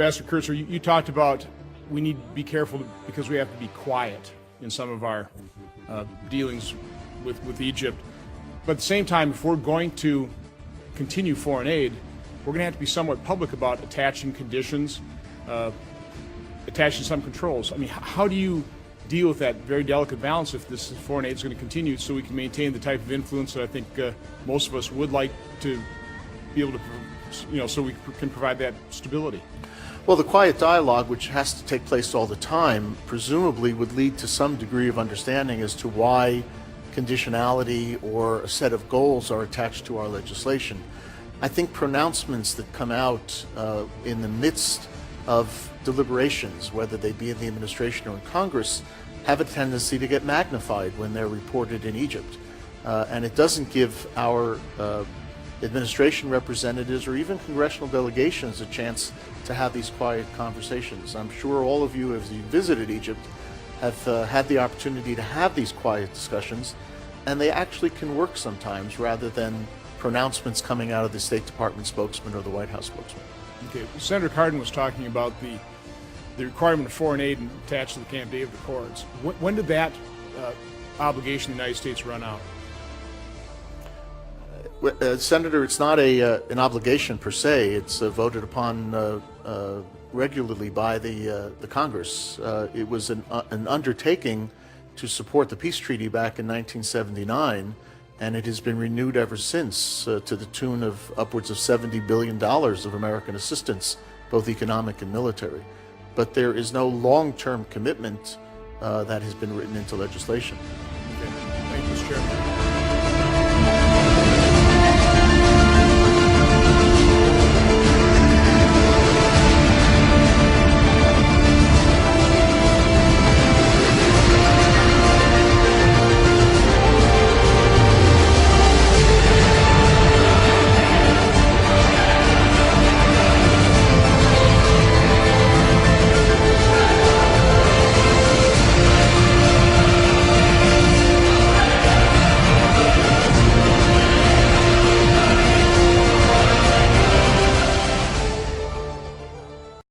Ambassador Kurtzer, you talked about we need to be careful because we have to be quiet in some of our dealings with Egypt. But at the same time, if we're going to continue foreign aid, we're going to have to be somewhat public about attaching conditions, attaching some controls. I mean, how do you deal with that very delicate balance if this foreign aid is going to continue so we can maintain the type of influence that I think most of us would like to be able to, so we can provide that stability? Well, the quiet dialogue, which has to take place all the time, presumably would lead to some degree of understanding as to why conditionality or a set of goals are attached to our legislation. I think pronouncements that come out in the midst of deliberations, whether they be in the administration or in Congress, have a tendency to get magnified when they're reported in Egypt. And it doesn't give our administration representatives or even congressional delegations a chance to have these quiet conversations. I'm sure all of you, as you visited Egypt, have had the opportunity to have these quiet discussions, and they actually can work sometimes rather than pronouncements coming out of the State Department spokesman or the White House spokesman. Okay, Senator Cardin was talking about the requirement of foreign aid attached to the Camp David Accords. When did that obligation of the United States run out? Senator, it's not an obligation per se. It's voted upon regularly by the Congress. It was an undertaking to support the peace treaty back in 1979, and it has been renewed ever since to the tune of upwards of $70 billion of American assistance, both economic and military. But there is no long-term commitment that has been written into legislation. Okay. Thank you, Mr. Chairman.